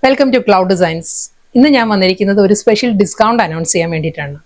Welcome to cloud designs. ഇന്ന് ഞാൻ വന്നിരിക്കുന്നത് ഒരു സ്പെഷ്യൽ ഡിസ്കൗണ്ട് അനൗൺസ് ചെയ്യാൻ വേണ്ടിയിട്ടാണ്.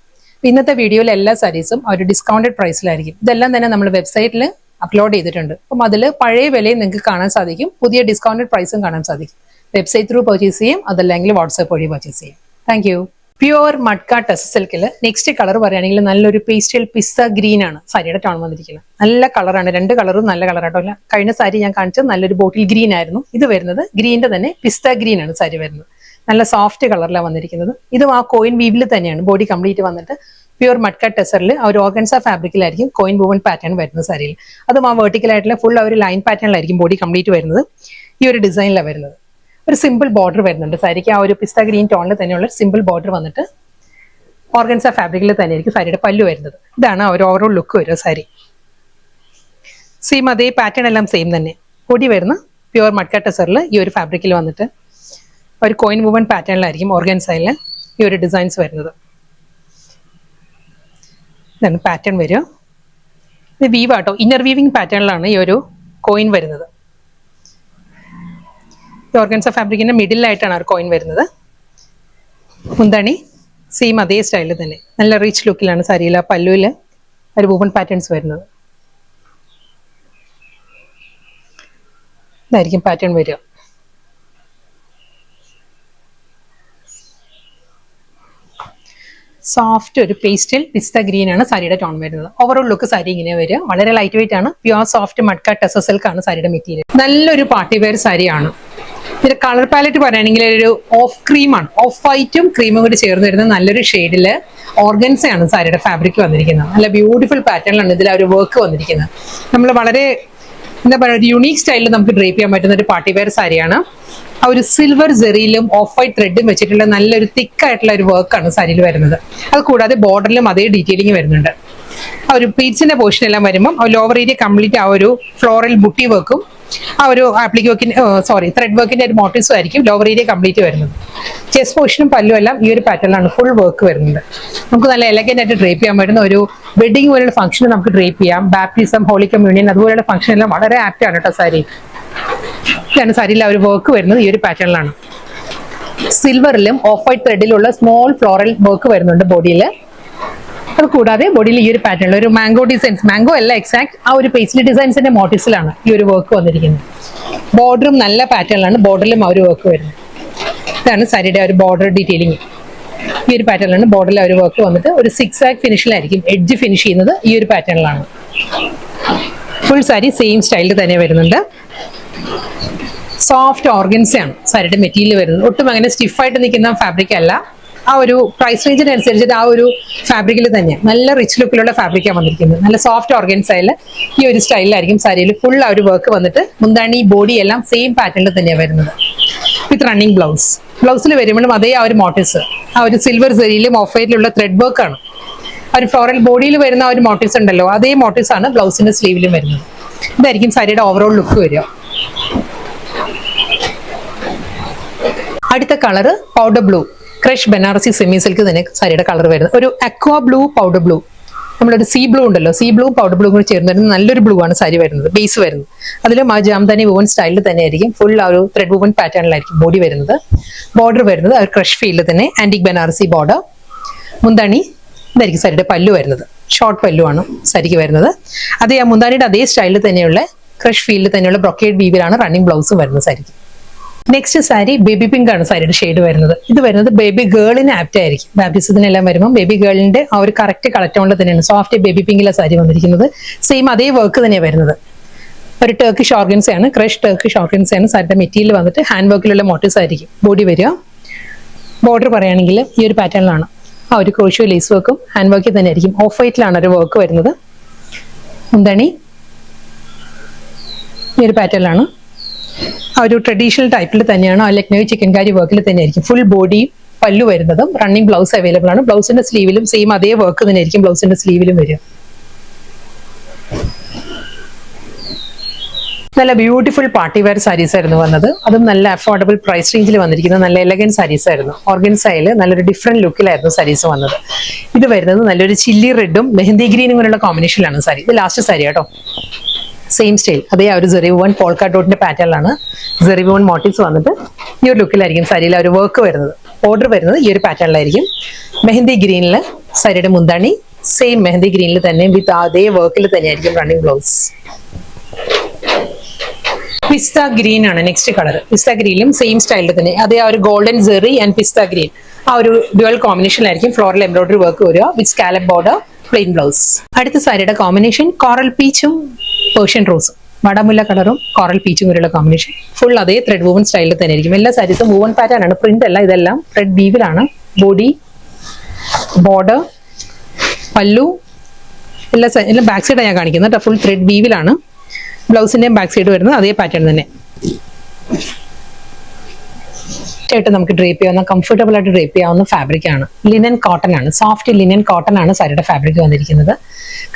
ഇന്നത്തെ വീഡിയോയിൽ എല്ലാ സാരീസും ഒരു ഡിസ്കൗണ്ടഡ് പ്രൈസിലായിരിക്കും. ഇതെല്ലാം തന്നെ നമ്മൾ വെബ്സൈറ്റിൽ അപ്ലോഡ് ചെയ്തിട്ടുണ്ട്. അപ്പം അതിൽ പഴയ വിലയും നിങ്ങൾക്ക് കാണാൻ സാധിക്കും, പുതിയ ഡിസ്കൗണ്ടഡ് പ്രൈസും കാണാൻ സാധിക്കും. വെബ്സൈറ്റ് ത്രൂ പർച്ചേസ് ചെയ്യും, അതല്ലെങ്കിൽ വാട്സാപ്പ് വഴി പർച്ചേസ് ചെയ്യും. Thank you. പ്യുവർ മഡ്ക ടെക്സ് സിൽക്കിൽ നെക്സ്റ്റ് കളർ പറയുകയാണെങ്കിൽ നല്ലൊരു പേസ്റ്റൽ പിസ്ത ഗ്രീൻ ആണ് സാരിയുടെ ടോൺ വന്നിരിക്കുന്നത്. നല്ല കളറാണ്, രണ്ട് കളറും നല്ല കളറാട്ടോ. കഴിഞ്ഞ സാരി ഞാൻ കാണിച്ചത് നല്ലൊരു ബോട്ടിൽ ഗ്രീൻ ആയിരുന്നു. ഇത് വരുന്നത് ഗ്രീനിന്റെ തന്നെ പിസ്ത ഗ്രീൻ ആണ് സാരി വരുന്നത്. നല്ല സോഫ്റ്റ് കളറിലാണ് വന്നിരിക്കുന്നത്. ഇതും ആ കോയിൻ വീവിൽ തന്നെയാണ് ബോഡി കംപ്ലീറ്റ് വന്നിട്ട് പ്യുവർ മഡ്ക ടെസറിൽ ആ ഒരു ഓർഗൻസ ഫാബ്രിക്കിലായിരിക്കും കോയിൻ വൂവൻ പാറ്റേൺ വരുന്നത് സാരിയിൽ. അതും ആ വെർട്ടിക്കൽ ആയിട്ടുള്ള ഫുൾ ആ ഒരു ലൈൻ പാറ്റേണിലായിരിക്കും ബോഡി കംപ്ലീറ്റ് വരുന്നത്. ഈ ഒരു ഡിസൈനിലാണ് വരുന്നത്. ഒരു സിമ്പിൾ ബോർഡർ വരുന്നുണ്ട് സാരിക്ക്. ആ ഒരു പിസ്ത ഗ്രീൻ ടോണിൽ തന്നെയുള്ള സിമ്പിൾ ബോർഡർ വന്നിട്ട് ഓർഗൻസ ഫാബ്രിക്കിൽ തന്നെയായിരിക്കും സാരിയുടെ പല്ലു വരുന്നത്. ഇതാണ് ആ ഒരു ഓവറോൾ ലുക്ക് വരിക സാരി. സെയിം അതേ പാറ്റേൺ എല്ലാം സെയിം തന്നെ. പൊടി വരുന്ന പ്യുവർ മഡ്ക ടെസറിൽ ഈ ഒരു ഫാബ്രിക്കിൽ വന്നിട്ട് ഒരു കോയിൻ വൂവൻ പാറ്റേണിലായിരിക്കും ഓർഗൻസയിൽ ഈ ഒരു ഡിസൈൻസ് വരുന്നത്. ഇതാണ് പാറ്റേൺ വരിക. ഇത് വീവ് ആട്ടോ, ഇന്നർ വീവിങ് പാറ്റേണിലാണ് ഈ ഒരു കോയിൻ വരുന്നത്. ഈ ഓർഗൻസ ഫാബ്രിക്കിന്റെ മിഡിലായിട്ടാണ് ആ ഒരു കോയിൻ വരുന്നത്. മുന്താണി സെയിം അതേ സ്റ്റൈലിൽ തന്നെ നല്ല റിച്ച് ലുക്കിലാണ് സാരിയിൽ ആ പല്ലുവിൽ ഒരു വൂവൻ പാറ്റേൺസ് വരുന്നത്. ഇതായിരിക്കും പാറ്റേൺ വരിക. സോഫ്റ്റ് ഒരു പേസ്റ്റൽ പിസ്ത ഗ്രീൻ ആണ് സാരിയുടെ ടോൺ വരുന്നത്. ഓവറോൾ ലുക്ക് സാരി ഇങ്ങനെ വരിക. വളരെ ലൈറ്റ് വെയിറ്റ് ആണ്. Pure soft matka tussar silk ആണ് സാരിയുടെ മെറ്റീരിയൽ. നല്ലൊരു പാർട്ടി വെയർ സാരിയാണ്. ഇതിന്റെ കളർ പാലറ്റ് പറയുകയാണെങ്കിൽ ഒരു ഓഫ് ക്രീമാണ്, ഓഫ് വൈറ്റും ക്രീമും കൂടി ചേർന്ന് വരുന്ന നല്ലൊരു ഷെയ്ഡില് ഓർഗൻസയാണ് സാരിയുടെ ഫാബ്രിക് വന്നിരിക്കുന്നത്. നല്ല ബ്യൂട്ടിഫുൾ പാറ്റേണിലാണ് ഇതിൽ ആ ഒരു വർക്ക് വന്നിരിക്കുന്നത്. നമ്മൾ വളരെ എന്താ പറയുക, ഒരു യുണീക് സ്റ്റൈലിൽ നമുക്ക് ഡ്രേപ്പ് ചെയ്യാൻ പറ്റുന്ന ഒരു പാർട്ടി വെയർ സാരിയാണ്. ആ ഒരു സിൽവർ ജെറിയിലും ഓഫ് വൈറ്റ് ത്രെഡും വെച്ചിട്ടുള്ള നല്ലൊരു തിക്കായിട്ടുള്ള ഒരു വർക്കാണ് സാരിയിൽ വരുന്നത്. അത് കൂടാതെ ബോർഡറിലും അതേ ഡീറ്റെയിലിംഗ് വരുന്നുണ്ട്. ആ ഒരു പ്ലീറ്റ്സിന്റെ പോർഷൻ എല്ലാം വരുമ്പോൾ ലോവർ ഏരിയ കംപ്ലീറ്റ് ആ ഒരു ഫ്ലോറൽ ബുട്ടി വർക്കും ആ ഒരു ത്രെഡ് വർക്കിന്റെ ഒരു മോട്ടീവ്സും ആയിരിക്കും ലോവർ ഏരിയ കംപ്ലീറ്റ് വരുന്നത്. ചെസ്റ്റ് പോർഷനും പല്ലും എല്ലാം ഈ ഒരു പാറ്റേണിലാണ് ഫുൾ വർക്ക് വരുന്നത്. നമുക്ക് നല്ല എലഗന്റ് ആയിട്ട് ഡ്രേപ്പ് ചെയ്യാൻ പറ്റുന്ന ഒരു വെഡിങ് പോലുള്ള ഫംഗ്ഷൻ നമുക്ക് ഡ്രേപ്പ് ചെയ്യാം. ബാപ്റ്റിസം, ഹോളി കമ്മ്യൂണിയൻ അതുപോലെയുള്ള ഫംഗ്ഷൻ എല്ലാം വളരെ ആപ്റ്റ് ആണ് കേട്ടോ സാരി. ഇതാണ് സാരിയിൽ ആ ഒരു വർക്ക് വരുന്നത്. ഈ ഒരു പാറ്റേണിലാണ് സിൽവറിലും ഓഫ് വൈറ്റ് ത്രെഡിലുള്ള സ്മോൾ ഫ്ലോറൽ വർക്ക് വരുന്നുണ്ട് ബോഡിയിൽ. അത് കൂടാതെ ബോഡിയിൽ ഈ ഒരു പാറ്റേണിൽ ഒരു മാംഗോ ഡിസൈൻസ്, മാംഗോ അല്ല എക്സാക്ട് ആ ഒരു പേസ്ലി ഡിസൈൻസിന്റെ മോട്ടീവ്സിലാണ് ഈ ഒരു വർക്ക് വന്നിരിക്കുന്നത്. ബോർഡറും നല്ല പാറ്റേണിലാണ്, ബോർഡറിലും ആ ഒരു വർക്ക് വരുന്നത്. ഇതാണ് സാരിയുടെ ഒരു ബോർഡർ ഡീറ്റെയിലിംഗ്. ഈ ഒരു പാറ്റേണിലാണ് ബോർഡറിൽ ആ ഒരു വർക്ക് വന്നിട്ട് ഒരു 6 ഫിനിഷിലായിരിക്കും എഡ്ജ് ഫിനിഷ് ചെയ്യുന്നത്. ഈ ഒരു പാറ്റേണിലാണ് ഫുൾ സാരി സെയിം സ്റ്റൈലിൽ തന്നെ വരുന്നുണ്ട്. സോഫ്റ്റ് ഓർഗൻസയാണ് സാരിയുടെ മെറ്റീരിയൽ വരുന്നത്. ഒട്ടും അങ്ങനെ സ്റ്റിഫായിട്ട് നിൽക്കുന്ന ഫാബ്രിക് അല്ല. ആ ഒരു പ്രൈസ് റേഞ്ചിനനുസരിച്ചിട്ട് ആ ഒരു ഫാബ്രിക്കിൽ തന്നെയാണ് നല്ല റിച്ച് ലുക്കിലുള്ള ഫാബ്രിക്കാണ് വന്നിരിക്കുന്നത്. നല്ല സോഫ്റ്റ് ഓർഗൻസയിൽ ഈ ഒരു സ്റ്റൈലിലായിരിക്കും സാരിയിൽ ഫുൾ ആ ഒരു വർക്ക് വന്നിട്ട് മുന്താണി ബോഡി എല്ലാം സെയിം പാറ്റേണിൽ തന്നെയാണ് വരുന്നത്. വിത്ത് റണ്ണിങ് ബ്ലൗസ്. ബ്ലൗസിൽ വരുമ്പോഴും അതേ ആ ഒരു മോട്ടീവ്സ് ആ ഒരു സിൽവർ സെറിയിലും ഓഫ് വൈറ്റിലുള്ള ത്രെഡ് വർക്കാണ്. ആ ഒരു ഫ്ലോറൽ ബോഡിയിൽ വരുന്ന ആ ഒരു മോട്ടീവ്സ് ഉണ്ടല്ലോ, അതേ മോട്ടീവ്സ് ആണ് ബ്ലൗസിന്റെ സ്ലീവിലും വരുന്നത്. ഇതായിരിക്കും സാരിയുടെ ഓവറോൾ ലുക്ക് വരിക. അടുത്ത colour powder blue, crush Banarasi semi silk തന്നെ സാരിയുടെ കളർ വരുന്നത്. ഒരു അക്വാ ബ്ലൂ, പൗഡർ ബ്ലൂ, നമ്മളൊരു സീ ബ്ലൂ ഉണ്ടല്ലോ, സീ ബ്ലൂ പൗഡർ ബ്ലൂ കൂടി ചേർന്ന് വരുന്നത് നല്ലൊരു ബ്ലൂ ആണ് സാരി വരുന്നത്. ബേസ് വരുന്നത് അതിലും ആ ജാംദാനി വൂവൻ സ്റ്റൈലിൽ തന്നെ ആയിരിക്കും. ഫുൾ ആ ഒരു ത്രെഡ് വൂവൻ പാറ്റേണിലായിരിക്കും ബോഡി വരുന്നത്. ബോർഡർ വരുന്നത് ആ ഒരു ക്രഷ് ഫീൽഡിൽ തന്നെ ആന്റിക് ബനാറസി ബോർഡർ. മുന്താണി ഇതായിരിക്കും സാരിയുടെ പല്ലു വരുന്നത്. ഷോർട്ട് പല്ലു ആണ് സാരിക്ക് വരുന്നത്. അതേ ആ മുന്താനിയുടെ അതേ സ്റ്റൈലിൽ തന്നെയുള്ള ക്രഷ് ഫീൽഡിൽ തന്നെയുള്ള ബ്രൊക്കേഡ് വീവിലാണ് റണ്ണിങ് ബ്ലൗസും വരുന്നത് സാരിക്ക്. നെക്സ്റ്റ് സാരി ബേബി പിങ്ക് ആണ് സാരിയുടെ ഷെയ്ഡ് വരുന്നത്. ഇത് വരുന്നത് ബേബി ഗേളിന് ആപ്റ്റ് ആയിരിക്കും. ബാപ്റ്റിസത്തിനെല്ലാം വരുമ്പോൾ ബേബി ഗേളിന്റെ ആ ഒരു കറക്റ്റ് കളക്ടോണിൽ തന്നെയാണ് സോഫ്റ്റ് ബേബി പിങ്കിലെ സാരി വന്നിരിക്കുന്നത്. സെയിം അതേ വർക്ക് തന്നെയാണ് വരുന്നത്. ഒരു ടർക്കിഷ് ഓർഗൻസയാണ്, ക്രഷ് ടർക്കിഷ് ഓർഗൻസയാണ് സാരിയുടെ മെറ്റീരിയൽ വന്നിട്ട് ഹാൻഡ് വർക്കിലുള്ള മോട്ടീവ്സ് ആയിരിക്കും ബോഡി വരിക. ബോർഡർ പറയുകയാണെങ്കിൽ ഈ ഒരു പാറ്റേണിലാണ് ആ ഒരു ക്രോഷ്യോ ലേസ് വർക്കും ഹാൻഡ് വർക്കിൽ തന്നെ ആയിരിക്കും. ഓഫ് വൈറ്റിലാണ് ഒരു വർക്ക് വരുന്നത്. എന്താണ് ഈ ഒരു പാറ്റേണിലാണ് ആ ഒരു ട്രഡീഷണൽ ടൈപ്പിൽ തന്നെയാണ്. ആ ലക്നൗ ചിക്കൻകാരി വർക്കിൽ തന്നെ ആയിരിക്കും ഫുൾ ബോഡി പല്ലു വരുന്നതും. റണ്ണിങ് ബ്ലൗസ് അവൈലബിൾ ആണ്. ബ്ലൗസിന്റെ സ്ലീവിലും സെയിം അതേ വർക്ക് തന്നെ ആയിരിക്കും ബ്ലൗസിന്റെ സ്ലീവിലും വരിക. നല്ല ബ്യൂട്ടിഫുൾ പാർട്ടി വെയർ സാരീസ് ആയിരുന്നു വന്നത്. അതും നല്ല അഫോർഡബിൾ പ്രൈസ് റേഞ്ചിൽ വന്നിരിക്കുന്ന നല്ല എലഗന്റ് സാരീസ് ആയിരുന്നു. ഓർഗൻസയിൽ നല്ലൊരു ഡിഫറെന്റ് ലുക്കിലായിരുന്നു സാരീസ് വന്നത്. ഇത് വരുന്നത് നല്ലൊരു ചില്ലി റെഡും മെഹന്തി ഗ്രീനും കൂടെയുള്ള കോമ്പിനേഷനിലാണ് സാരി. ഇത് ലാസ്റ്റ് സാരി കേട്ടോ. സെയിം സ്റ്റൈൽ അതേ ആ ഒരു സെറിവോൺ പോൾക്ക ഡോട്ടിന്റെ പാറ്റേണിലാണ് സെറിവോൺ മോട്ടീവ്സ് വന്നിട്ട് ഈ ഒരു ലുക്കിലായിരിക്കും സാരിയിൽ ആ ഒരു വർക്ക് വരുന്നത്. ഓർഡർ വരുന്നത് ഈ ഒരു പാറ്റേണിലായിരിക്കും. മെഹന്തി ഗ്രീനിൽ സാരിയുടെ മുന്താണി സെയിം മെഹന്തി ഗ്രീനിൽ തന്നെ വിത്ത് അതേ വർക്കിൽ തന്നെയായിരിക്കും റണ്ണിങ് ബ്ലൗസ്. പിസ്ത ഗ്രീൻ ആണ് നെക്സ്റ്റ് കളർ. പിസ്ത ഗ്രീനിലും സെയിം സ്റ്റൈലിൽ തന്നെ അതേ ആ ഒരു golden Jerry and pista green ആ ഒരു ഡ്യുവൽ കോമ്പിനേഷനിലായിരിക്കും ഫ്ലോറൽ എംബ്രോയിഡറി വർക്ക് വരിക വിത്ത് സ്കാലപ്പ് ബോർഡർ പ്ലെയിൻ ബ്ലൗസ്. അടുത്ത സാരിയുടെ കോമ്പിനേഷൻ കോറൽ പീച്ചും പേർഷ്യൻ റോസും വടമുല്ല കളറും കോറൽ പീച്ചും കൂടിയുള്ള കോമ്പിനേഷൻ. ഫുൾ അതേ ത്രെഡ് വൂവൻ സ്റ്റൈലിൽ തന്നെ ആയിരിക്കും. എല്ലാ സാരീസും വൂവൻ പാറ്റേൺ ആണ്, പ്രിന്റ് അല്ല. ഇതെല്ലാം ത്രെഡ് വീവിലാണ്. ബോഡി ബോർഡർ പല്ലു എല്ലാം ബാക്ക് സൈഡാണ് ഞാൻ കാണിക്കുന്നത്. ഫുൾ ത്രെഡ് വീവിലാണ്. ബ്ലൗസിന്റെയും ബാക്ക് സൈഡ് വരുന്നത് അതേ പാറ്റേൺ തന്നെ ആയിട്ട് നമുക്ക് ഡ്രേപ്പ് ചെയ്യാവുന്ന കംഫർട്ടബിൾ ആയിട്ട് ഡ്രേപ്പ് ചെയ്യാവുന്ന ഫാബ്രിക് ആണ്. ലിനൻ കോട്ടൺ ആണ്, സോഫ്റ്റ് ലിനൻ കോട്ടൺ ആണ് സാരിയുടെ ഫാബ്രിക് വന്നിരിക്കുന്നത്.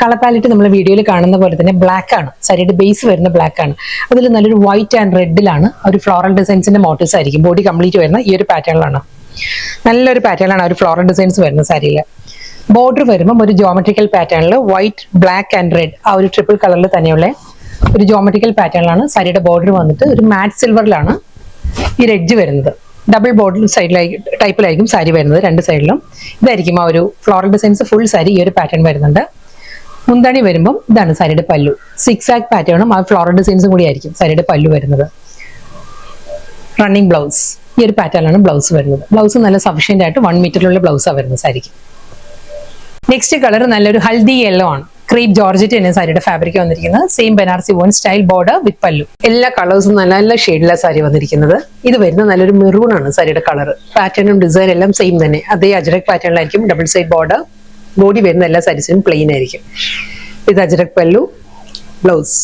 കളർ പാലറ്റ് നമ്മൾ വീഡിയോയിൽ കാണുന്ന പോലെ തന്നെ ബ്ലാക്ക് ആണ്. സാരിയുടെ ബേസ് വരുന്ന ബ്ലാക്ക് ആണ്. അതിൽ നല്ലൊരു വൈറ്റ് ആൻഡ് റെഡിലാണ് ഒരു ഫ്ലോറൽ ഡിസൈൻസിന്റെ മോട്ടീവ്സ് ആയിരിക്കും. ബോഡി കംപ്ലീറ്റ് വരുന്ന ഈ ഒരു പാറ്റേണിലാണ്. നല്ലൊരു പാറ്റേണിലാണ് ആ ഒരു ഫ്ലോറൽ ഡിസൈൻസ് വരുന്ന സാരിയിൽ. ബോർഡർ വരുമ്പോൾ ഒരു ജോമെട്രിക്കൽ പാറ്റേണിൽ വൈറ്റ് ബ്ലാക്ക് ആൻഡ് റെഡ് ആ ഒരു ട്രിപ്പിൾ കളറിൽ തന്നെയുള്ള ഒരു ജോമെട്രിക്കൽ പാറ്റേണിലാണ് സാരിയുടെ ബോർഡർ വന്നിട്ട് ഒരു മാറ്റ് സിൽവറിലാണ് ഈ എഡ്ജ് വരുന്നത്. ഡബിൾ ബോർഡർ ടൈപ്പിലായിരിക്കും സാരി വരുന്നത് രണ്ട് സൈഡിലും. ഇതായിരിക്കും ആ ഒരു ഫ്ലോറൽ ഡിസൈൻസ് ഫുൾ സാരി ഈ ഒരു പാറ്റേൺ വരുന്നുണ്ട്. മുന്താണി വരുമ്പം ഇതാണ് സാരിയുടെ പല്ലു. സിക്സ് ആക്ക് പാറ്റേണും ആ ഫ്ലോറൽ ഡിസൈൻസും കൂടി ആയിരിക്കും സാരിയുടെ പല്ലു വരുന്നത്. റണ്ണിങ് ബ്ലൗസ് ഈ ഒരു പാറ്റേണിലാണ് ബ്ലൗസ് വരുന്നത്. ബ്ലൗസ് നല്ല സഫീഷ്യന്റ് ആയിട്ട് 1 മീറ്ററിലുള്ള ബ്ലൗസാണ് വരുന്നത് സാരിക്ക്. നെക്സ്റ്റ് കളർ നല്ലൊരു ഹൽദി യെല്ലോ ആണ്. ക്രീപ്പ് ജോർജറ്റ് എന്ന സാരിയുടെ ഫാബ്രിക് വന്നിരിക്കുന്നത്. Same Banarasi one style border വിത്ത് പല്ലു. എല്ലാ കളേഴ്സും നല്ല നല്ല ഷെയ്ഡിലാണ് സാരി വന്നിരിക്കുന്നത്. ഇത് വരുന്ന നല്ലൊരു മെറൂൺ ആണ് സാരിയുടെ കളർ. പാറ്റേണും ഡിസൈൻ എല്ലാം സെയിം തന്നെ അതേ അജ്രക് പാറ്റേണിലായിരിക്കും. Double side border. ബോഡി വരുന്ന എല്ലാ സാരീസിനും പ്ലെയിൻ ആയിരിക്കും. ഇത് അജ്രക് പല്ലു ബ്ലൗസ്.